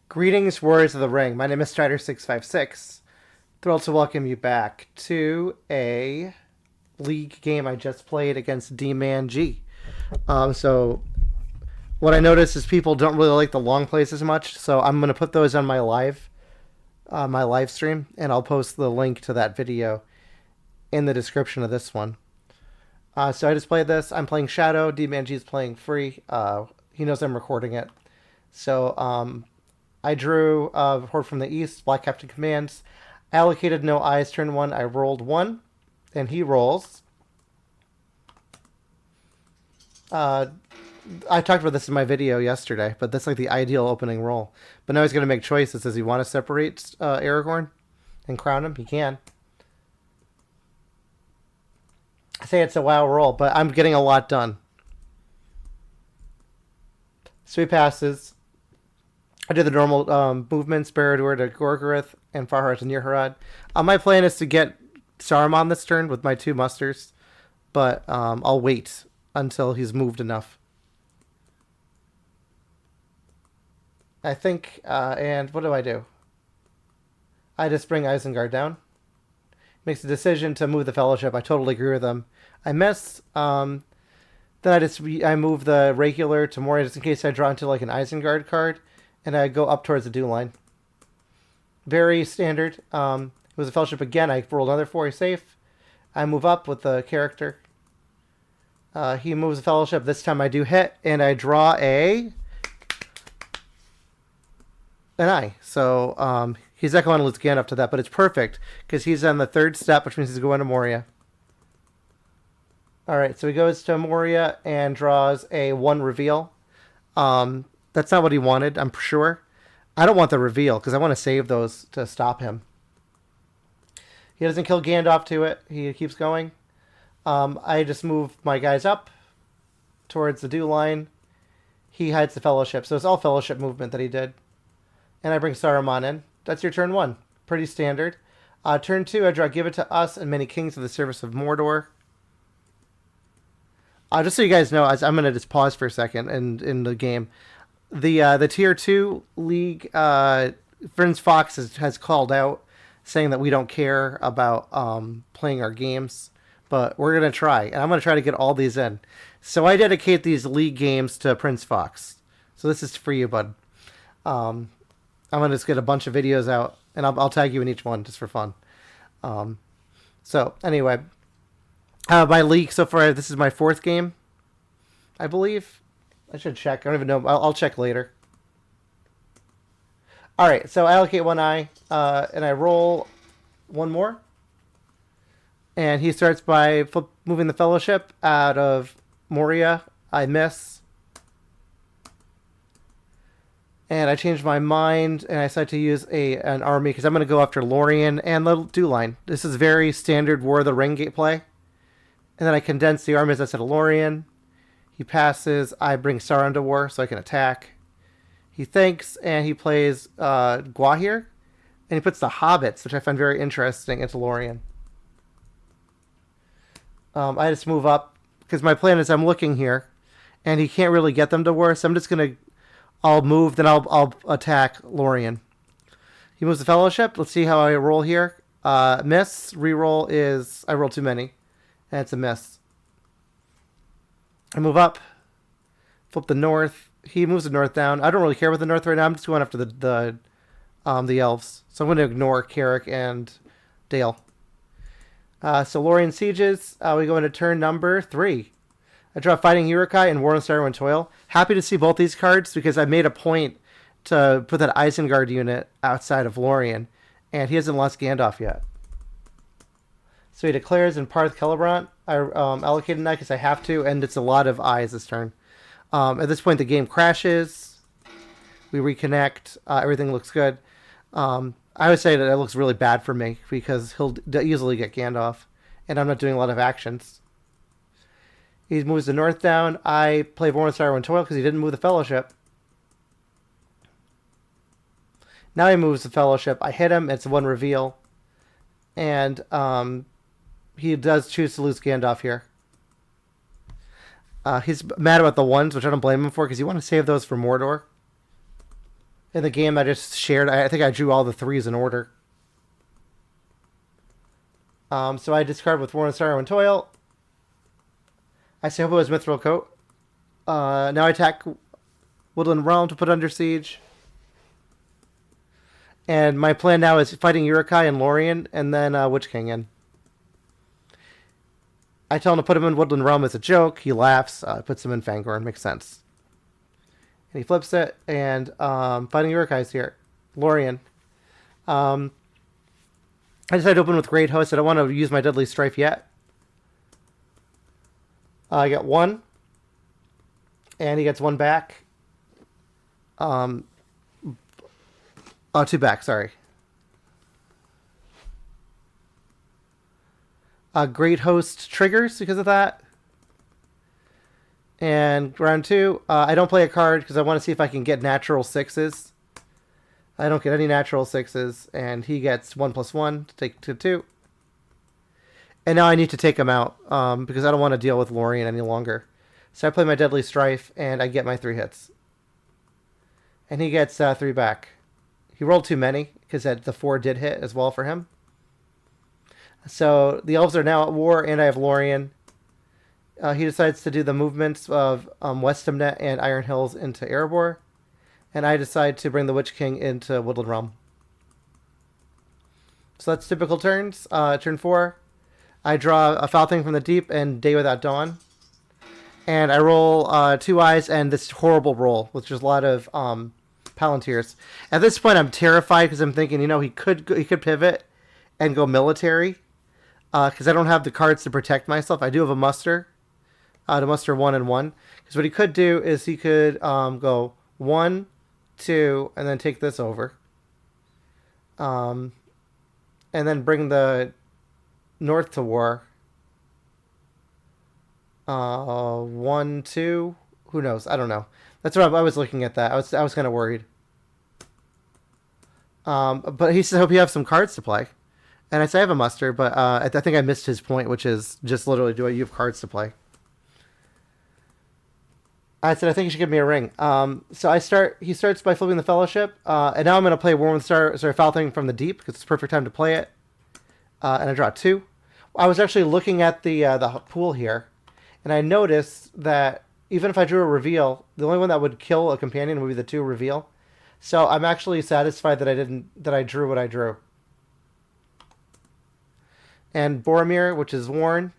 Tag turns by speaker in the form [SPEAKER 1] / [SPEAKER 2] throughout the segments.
[SPEAKER 1] Greetings, Warriors of the Ring. My name is Strider656. Thrilled to welcome you back to a league game I just played against D-Man G. So what I noticed is people don't really like the long plays as much, so I'm going to put those on my live stream, and I'll post the link to that video in the description of this one. So I just played this. I'm playing Shadow. D-Man G is playing free. He knows I'm recording it. So I drew Horde from the East, Black Captain Commands. Allocated no eyes, turn 1. I rolled 1, and he rolls. I talked about this in my video yesterday, but that's like the ideal opening roll. But now he's going to make choices. Does he want to separate Aragorn and crown him? He can. I say it's a WoW roll, but I'm getting a lot done. So he passes. I did the normal movements, Barad-dûr to Gorgoroth, and Farhar to Nirharad. My plan is to get Saruman this turn with my 2 musters, but I'll wait until he's moved enough. I think, and what do? I just bring Isengard down. Makes a decision to move the Fellowship. I totally agree with him. I miss. Then I move the regular to Moria just in case I draw into like an Isengard card. And I go up towards the dew line. Very standard. It was a Fellowship again. I rolled another 4. He's safe. I move up with the character. He moves the Fellowship. This time I do hit, and I draw an eye. So he's not going to lose Gandalf to that, but it's perfect because he's on the 3rd step, which means he's going to Moria. All right, so he goes to Moria and draws a 1 reveal. That's not what he wanted, I'm sure. I don't want the reveal because I want to save those to stop him. He doesn't kill Gandalf to it. He keeps going. I just move my guys up towards the dew line. He hides the Fellowship. So it's all Fellowship movement that he did. And I bring Saruman in. That's your turn 1. Pretty standard. Turn 2, I draw Give It to Us and Many Kings of the Service of Mordor. Just so you guys know, I'm going to just pause for a second in the game. The tier 2 league, Friends Fox has called out saying that we don't care about playing our games, but we're going to try, and I'm going to try to get all these in. So I dedicate these league games to Prince Fox. So this is for you, bud. I'm going to just get a bunch of videos out, and I'll tag you in each one just for fun. So anyway, my league so far, this is my 4th game, I believe. I should check. I don't even know. I'll check later. All right, so I allocate 1 eye, and I roll 1 more. And he starts by moving the Fellowship out of Moria. I miss. And I change my mind, and I decide to use an army, because I'm going to go after Lorien and the dew line. This is very standard War of the Ring gate play. And then I condense the armies instead of Lorien. He passes. I bring Sauron to war so I can attack. He thinks, and he plays Gwahir. And he puts the hobbits, which I find very interesting, into Lorien. I just move up, because my plan is I'm looking here, and he can't really get them to war, so I'm just going to... I'll move, then I'll attack Lorien. He moves the Fellowship. Let's see how I roll here. Miss. Reroll is... I roll too many. And it's a miss. I move up, flip the north. He moves the north down. I don't really care about the north right now. I'm just going after the elves. So I'm going to ignore Carrick and Dale. So Lorien sieges. We go into turn number 3. I draw Fighting Uruk-hai and War on Starwind Toil. Happy to see both these cards because I made a point to put that Isengard unit outside of Lorien, and he hasn't lost Gandalf yet. So he declares in Parth Celebrant. I allocate a knight because I have to, and it's a lot of eyes this turn. At this point, the game crashes. We reconnect. Everything looks good. I would say that it looks really bad for me because he'll easily get Gandalf, and I'm not doing a lot of actions. He moves the north down. I play War on Starwind Toil because he didn't move the Fellowship. Now he moves the Fellowship. I hit him. It's 1 reveal. And he does choose to lose Gandalf here. He's mad about the ones, which I don't blame him for, because you want to save those for Mordor. In the game I just shared, I think I drew all the threes in order. So I discard with War and Sorrow and Toil. I say Hobo's Mithril Coat. Now I attack Woodland Realm to put under siege. And my plan now is fighting Uruk-hai and Lorien, and then Witch King in. I tell him to put him in Woodland Realm as a joke. He laughs, puts him in Fangorn. Makes sense. And he flips it, and fighting Uruk-hai's here. Lorien. I decided to open with Great Host. I don't want to use my Deadly Strife yet. I got one. And he gets one back. Two back, sorry. Great Host triggers because of that. And round 2, I don't play a card because I want to see if I can get natural 6s. I don't get any natural 6s, and he gets 1+1 to take to 2. And now I need to take him out because I don't want to deal with Lorien any longer. So I play my Deadly Strife, and I get my 3 hits. And he gets 3 back. He rolled too many because the 4 did hit as well for him. So the elves are now at war, and I have Lorien. He decides to do the movements of Westamnet and Iron Hills into Erebor. And I decide to bring the Witch King into Woodland Realm. So that's typical turns. Turn 4, I draw a Foul Thing from the Deep and Day Without Dawn. And I roll 2 eyes and this horrible roll, with just a lot of Palantirs. At this point, I'm terrified because I'm thinking, he could pivot and go military. Because I don't have the cards to protect myself. I do have a muster. To muster 1 and 1. Because what he could do is he could go 1, 2, and then take this over. And then bring the North to war. 1, 2. Who knows? I don't know. That's what I was looking at that. I was kind of worried. But he says, I hope you have some cards to play. And I say I have a muster, but I think I missed his point, which is just literally, do you have cards to play? I said, I think you should give me a ring. So he starts by flipping the Fellowship, and now I'm going to play Worm Foul Thing from the Deep, because it's the perfect time to play it. And I draw 2. I was actually looking at the pool here, and I noticed that even if I drew a reveal, the only one that would kill a companion would be the 2 reveal. So I'm actually satisfied that I drew what I drew. And Boromir, which is worn,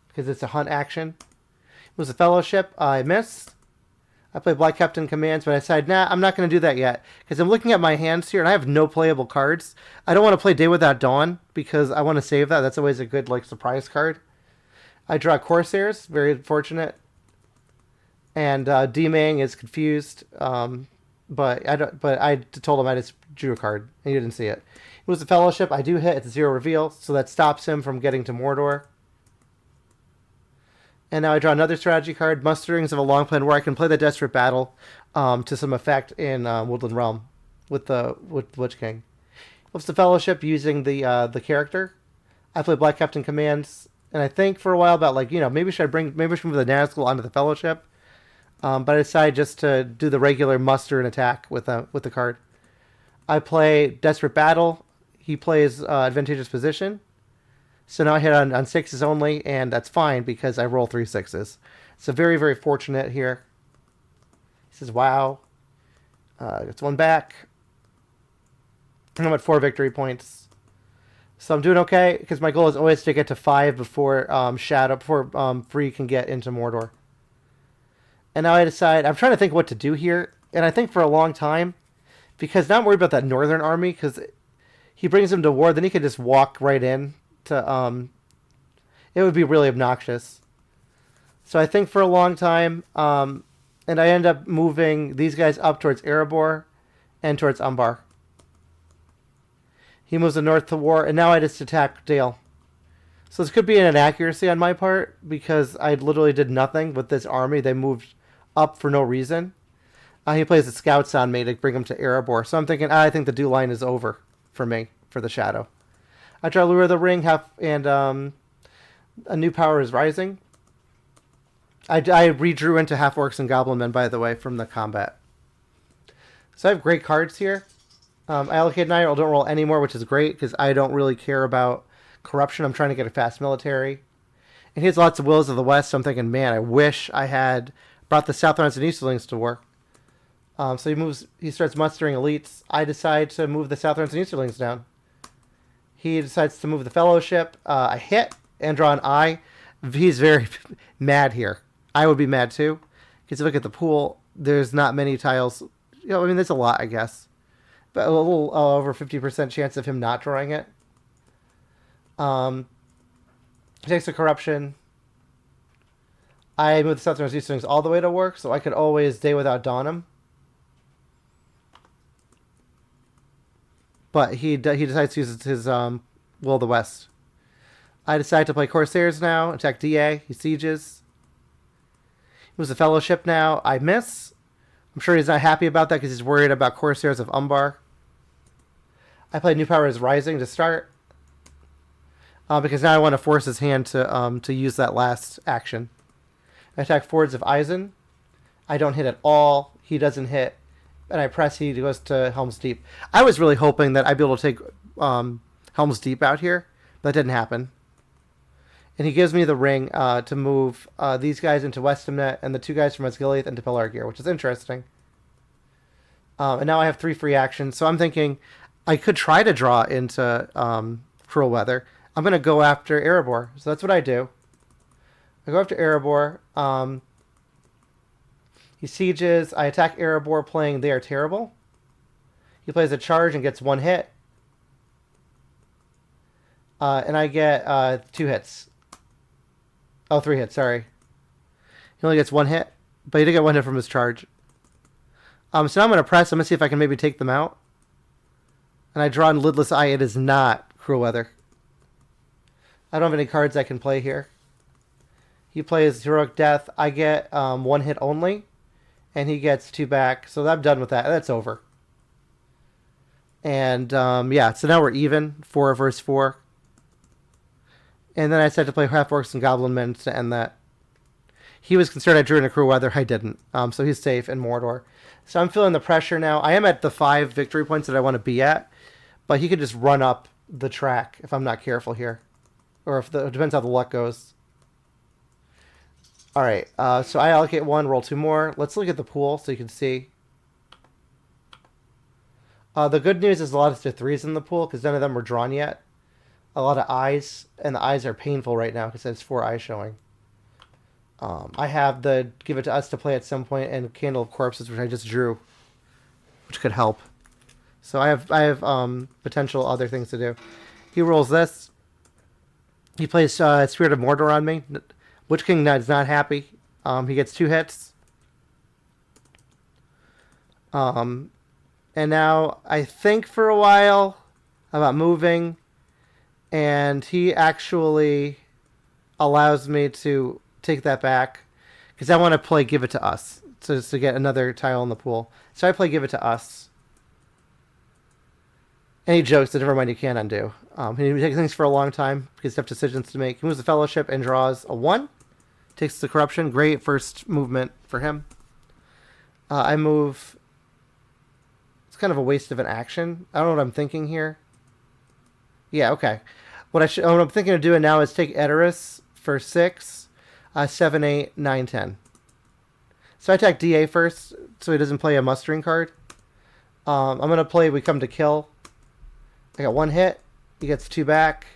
[SPEAKER 1] because it's a hunt action. It was a Fellowship. I missed. I played Black Captain Commands, but I decided, I'm not going to do that yet. Because I'm looking at my hands here, and I have no playable cards. I don't want to play Day Without Dawn, because I want to save that. That's always a good surprise card. I draw Corsairs, very fortunate. And D-Mang is confused, but I told him I just drew a card, and he didn't see it. It was a Fellowship. I do hit. It's a 0 reveal, so that stops him from getting to Mordor. And now I draw another strategy card, Musterings of a Long Plan, where I can play the Desperate Battle to some effect in Woodland Realm with Witch King. What's the Fellowship using the character? I play Black Captain Commands, and I think for a while about maybe should move the Nazgul onto the Fellowship. But I decided just to do the regular muster and attack with the card. I play Desperate Battle. He plays Advantageous Position. So now I hit on 6s only, and that's fine because I roll 3 6s. So very, very fortunate here. He says, wow. Gets 1 back. And I'm at 4 victory points. So I'm doing okay, because my goal is always to get to 5 before Free can get into Mordor. And now I decide, I'm trying to think what to do here. And I think for a long time, because now I'm worried about that northern army, because he brings him to war, then he can just walk right in to, it would be really obnoxious. So I think for a long time, and I end up moving these guys up towards Erebor and towards Umbar. He moves the north to war, and now I just attack Dale. So this could be an inaccuracy on my part, because I literally did nothing with this army. They moved up for no reason. He plays the scouts on me to bring him to Erebor. So I'm thinking, I think the dew line is over for me, for the Shadow. I draw Lure of the Ring, and a new power is rising. I redrew into half orcs and goblin men, by the way, from the combat. So I have great cards here. I allocate 9, or don't roll anymore, which is great because I don't really care about corruption. I'm trying to get a fast military. And he has lots of Wills of the West, so I'm thinking, man, I wish I had brought the Southrons and Easterlings to war. So he starts mustering elites. I decide to move the Southrons and Easterlings down. He decides to move the Fellowship. I hit and draw an eye. He's very mad here. I would be mad too. Because if you look at the pool, there's not many tiles. I mean, there's a lot, I guess. But a little over 50% chance of him not drawing it. He takes a corruption. I move the Southern Easterlings all the way to work, so I could always day without dawn him. But he decides to use his Will of the West. I decide to play Corsairs now, attack DA. He sieges. He moves the Fellowship now. I miss. I'm sure he's not happy about that because he's worried about Corsairs of Umbar. I play New Powers Rising to start. Because now I want to force his hand to use that last action. I attack Fords of Eisen. I don't hit at all. He doesn't hit. And I press, he goes to Helm's Deep. I was really hoping that I'd be able to take Helm's Deep out here. That didn't happen. And he gives me the ring to move these guys into Westamnet and the 2 guys from Osgiliath into Pelargir, which is interesting. And now I have 3 free actions. So I'm thinking I could try to draw into Cruel Weather. I'm going to go after Erebor. So that's what I do. I go after Erebor. He sieges. I attack Erebor playing They Are Terrible. He plays a charge and gets 1 hit. And I get 2 hits. Oh, 3 hits, sorry. He only gets 1 hit, but he did get 1 hit from his charge. So now I'm going to press. I'm going to see if I can maybe take them out. And I draw in Lidless Eye. It is not Cruel Weather. I don't have any cards I can play here. He plays Heroic Death. I get 1 hit only. And he gets 2 back. So I'm done with that. That's over. And yeah, so now we're even. 4 versus 4. And then I decided to play Half Orcs and Goblin Men to end that. He was concerned I drew in a Cruel Weather. I didn't. So he's safe in Mordor. So I'm feeling the pressure now. I am at the 5 victory points that I want to be at. But he could just run up the track if I'm not careful here. Or if it depends how the luck goes. Alright, so I allocate 1, roll 2 more. Let's look at the pool so you can see. The good news is a lot of 3s in the pool because none of them were drawn yet. A lot of eyes, and the eyes are painful right now because there's 4 eyes showing. I have the Give It to Us to play at some point and Candle of Corpses, which I just drew, which could help. So I have potential other things to do. He rolls this. He plays Spirit of Mordor on me. Witch King is not happy. He gets 2 hits. And now I think for a while about moving. And he actually allows me to take that back. Because I want to play Give It to Us. To get another tile in the pool. So I play Give It to Us. And he jokes that never mind, you can't undo. He takes things for a long time because he has decisions to make. He moves the Fellowship and draws a 1. Takes the Corruption. Great first movement for him. I move. It's kind of a waste of an action. I don't know what I'm thinking here. Yeah, okay. What I'm thinking of doing now is take Edoras for 6, 7, 8, 9, 10. So I attack DA first so he doesn't play a mustering card. I'm going to play We Come to Kill. I got 1 hit. He gets 2 back.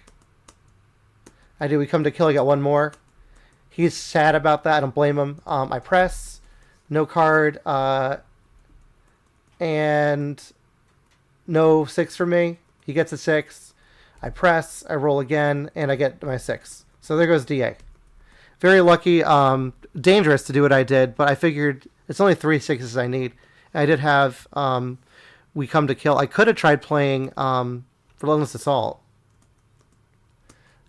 [SPEAKER 1] I do We Come to Kill. I got 1 more. He's sad about that. I don't blame him. I press. No card. And no 6 for me. He gets a 6. I press. I roll again. And I get my 6. So there goes DA. Very lucky. Dangerous to do what I did. But I figured it's only 3 6s I need. I did have We Come to Kill. I could have tried playing Relentless Assault.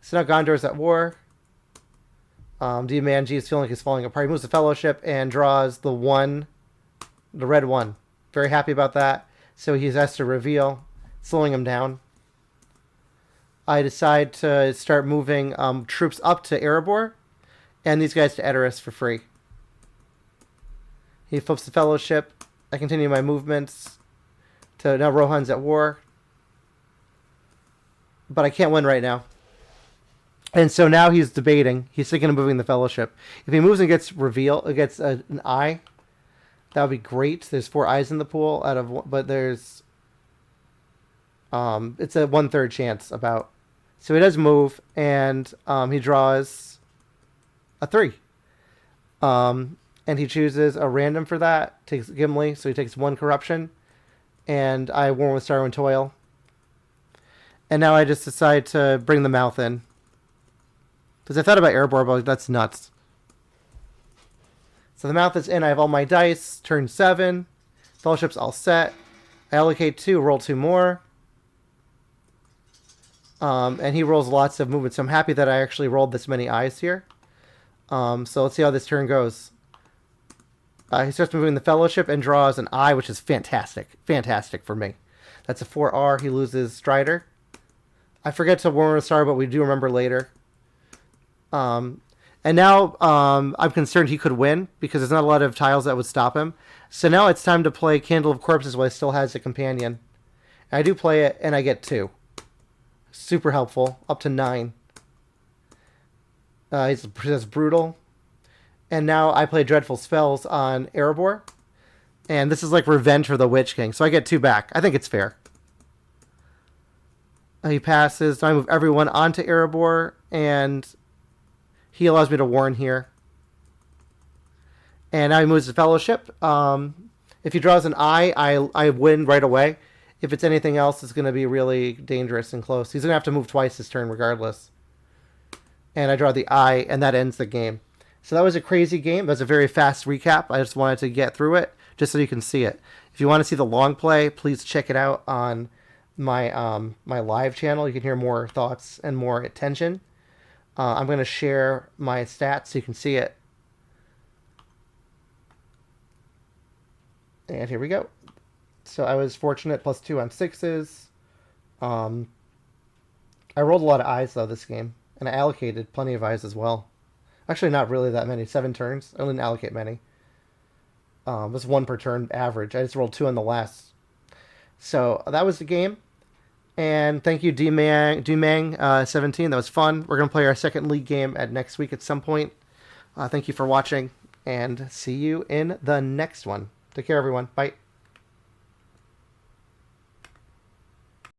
[SPEAKER 1] So now Gondor's at war. Diamanji is feeling like he's falling apart. He moves the Fellowship and draws the red 1. Very happy about that. So he has to reveal, slowing him down. I decide to start moving troops up to Erebor and these guys to Edoras for free. He flips the Fellowship. I continue my movements. So now Rohan's at war, but I can't win right now. And so now he's debating. He's thinking of moving the Fellowship. If he moves and gets an eye, that would be great. There's 4 eyes in the pool out of, but there's, it's a 1/3 chance about. So he does move, and he draws a 3. And he chooses a random for that. Takes Gimli, so he takes 1 corruption, and I warn with sorrow and toil. And now I just decide to bring the mouth in. Because I thought about Erebor, but like, that's nuts. So the mouth is in. I have all my dice. Turn 7. Fellowship's all set. I allocate 2. Roll 2 more. And he rolls lots of movement. So I'm happy that I actually rolled this many eyes here. So let's see how this turn goes. He starts moving the Fellowship and draws an eye, which is fantastic. Fantastic for me. That's a 4R. He loses Strider. I forget to warn a star, but we do remember later. And now I'm concerned he could win because there's not a lot of tiles that would stop him. So now it's time to play Candle of Corpses while he still has a companion. And I do play it, and I get 2. Super helpful. Up to 9. That's brutal. And now I play Dreadful Spells on Erebor. And this is like revenge for the Witch King. So I get 2 back. I think it's fair. He passes. I move everyone onto Erebor, and he allows me to warn here. And now he moves the Fellowship. If he draws an eye, I win right away. If it's anything else, it's going to be really dangerous and close. He's going to have to move twice this turn regardless. And I draw the eye, and that ends the game. So that was a crazy game. That was a very fast recap. I just wanted to get through it just so you can see it. If you want to see the long play, please check it out on my my live channel. You can hear more thoughts and more attention. I'm going to share my stats so you can see it. And here we go. So I was fortunate, +2 on 6s. I rolled a lot of eyes, though, this game. And I allocated plenty of eyes as well. Actually, not really that many. 7 turns. I didn't allocate many. It was 1 per turn average. I just rolled 2 on the last. So that was the game. And thank you, Dumang17. That was fun. We're going to play our second league game at next week at some point. Thank you for watching, and see you in the next one. Take care, everyone. Bye.